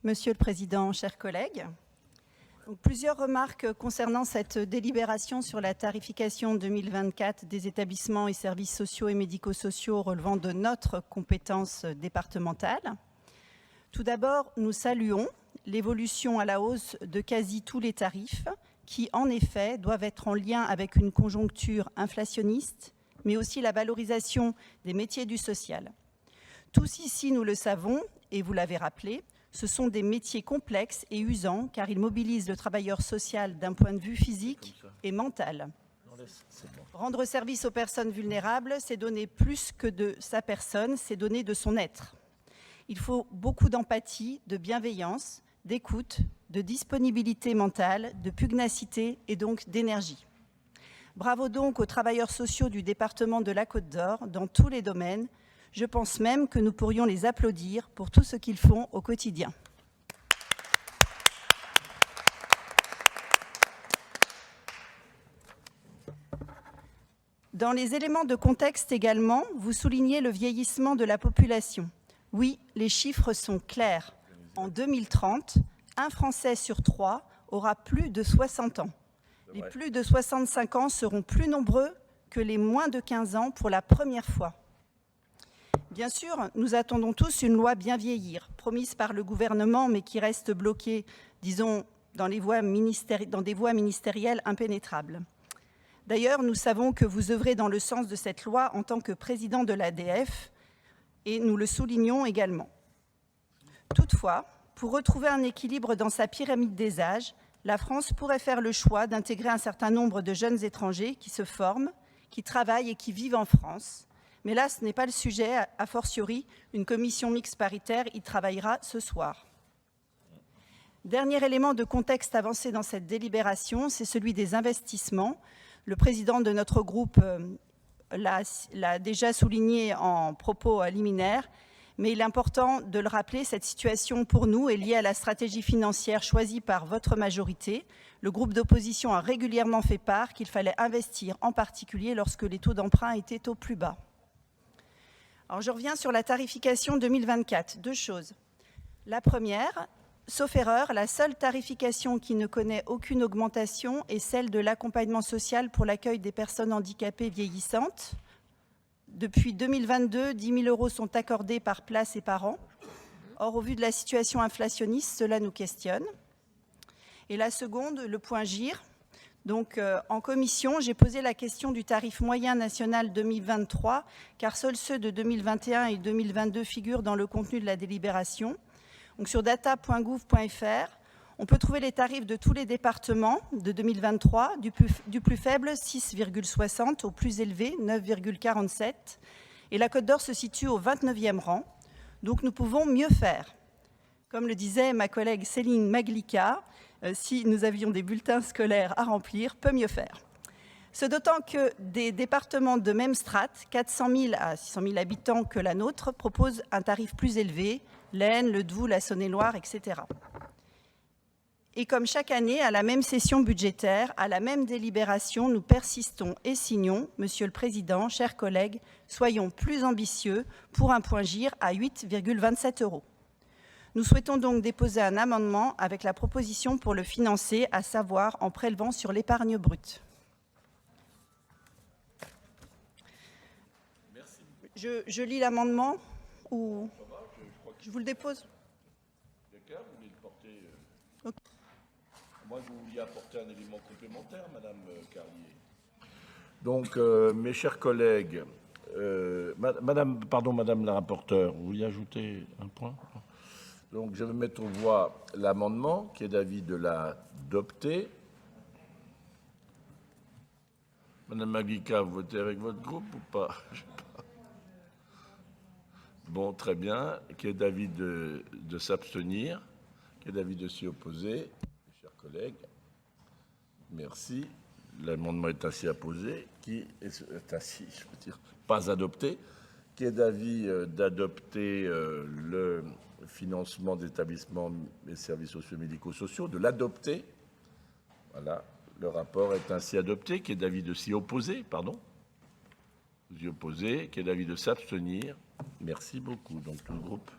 Monsieur le Président, chers collègues, plusieurs remarques concernant cette délibération sur la tarification 2024 des établissements et services sociaux et médico-sociaux relevant de notre compétence départementale. Tout d'abord, nous saluons l'évolution à la hausse de quasi tous les tarifs qui, en effet, doivent être en lien avec une conjoncture inflationniste, mais aussi la valorisation des métiers du social. Tous ici, nous le savons, et vous l'avez rappelé, ce sont des métiers complexes et usants car ils mobilisent le travailleur social d'un point de vue physique et mental. Rendre service aux personnes vulnérables, c'est donner plus que de sa personne, c'est donner de son être. Il faut beaucoup d'empathie, de bienveillance, d'écoute, de disponibilité mentale, de pugnacité et donc d'énergie. Bravo donc aux travailleurs sociaux du département de la Côte d'Or dans tous les domaines. Je pense même que nous pourrions les applaudir pour tout ce qu'ils font au quotidien. Dans les éléments de contexte également, vous soulignez le vieillissement de la population. Oui, les chiffres sont clairs. En 2030, un Français sur 3 aura plus de 60 ans. Les plus de 65 ans seront plus nombreux que les moins de 15 ans pour la première fois. Bien sûr, nous attendons tous une loi bien vieillir, promise par le gouvernement, mais qui reste bloquée, disons, dans des voies ministérielles impénétrables. D'ailleurs, nous savons que vous œuvrez dans le sens de cette loi en tant que président de l'ADF, et nous le soulignons également. Toutefois, pour retrouver un équilibre dans sa pyramide des âges, la France pourrait faire le choix d'intégrer un certain nombre de jeunes étrangers qui se forment, qui travaillent et qui vivent en France. Mais là, ce n'est pas le sujet, a fortiori, une commission mixte paritaire y travaillera ce soir. Dernier élément de contexte avancé dans cette délibération, c'est celui des investissements. Le président de notre groupe l'a déjà souligné en propos liminaires, mais il est important de le rappeler, cette situation pour nous est liée à la stratégie financière choisie par votre majorité. Le groupe d'opposition a régulièrement fait part qu'il fallait investir, en particulier lorsque les taux d'emprunt étaient au plus bas. Alors, je reviens sur la tarification 2024. Deux choses. La première, sauf erreur, la seule tarification qui ne connaît aucune augmentation est celle de l'accompagnement social pour l'accueil des personnes handicapées vieillissantes. Depuis 2022, 10 000 € sont accordés par place et par an. Or, au vu de la situation inflationniste, cela nous questionne. Et la seconde, le point GIR. Donc, en commission, j'ai posé la question du tarif moyen national 2023, car seuls ceux de 2021 et 2022 figurent dans le contenu de la délibération. Donc, sur data.gouv.fr, on peut trouver les tarifs de tous les départements de 2023, du plus faible 6,60 au plus élevé 9,47. Et la Côte d'Or se situe au 29e rang. Donc, nous pouvons mieux faire. Comme le disait ma collègue Céline Maglica, si nous avions des bulletins scolaires à remplir, peut mieux faire. Ce d'autant que des départements de même strate, 400 000 à 600 000 habitants que la nôtre, proposent un tarif plus élevé, l'Aisne, le Doubs, la Saône-et-Loire, etc. Et comme chaque année, à la même session budgétaire, à la même délibération, nous persistons et signons, Monsieur le Président, chers collègues, soyons plus ambitieux pour un point GIR à 8,27 €. Nous souhaitons donc déposer un amendement avec la proposition pour le financer, à savoir en prélevant sur l'épargne brute. Merci. Je lis l'amendement ou je vous le dépose? D'accord, vous voulez le porter okay. Moi, vous vouliez apporter un élément complémentaire, Madame Carlier. Donc, mes chers collègues, Madame la rapporteure, vous vouliez ajouter un point? Donc, je vais mettre aux voix l'amendement qui est d'avis de l'adopter. Madame Maglica, vous votez avec votre groupe ou pas? Bon, très bien. Qui est d'avis de s'abstenir? Qui est d'avis de s'y opposer? Mes chers collègues, merci. L'amendement est ainsi apposé. Qui est ainsi, je veux dire, pas adopté? Qui est d'avis d'adopter le financement des établissements et services sociaux et médico-sociaux, de l'adopter? Voilà, le rapport est ainsi adopté. Qui est d'avis de s'y opposer? Pardon. Vous y opposez. Qui est d'avis de s'abstenir? Merci beaucoup. Donc, tout le groupe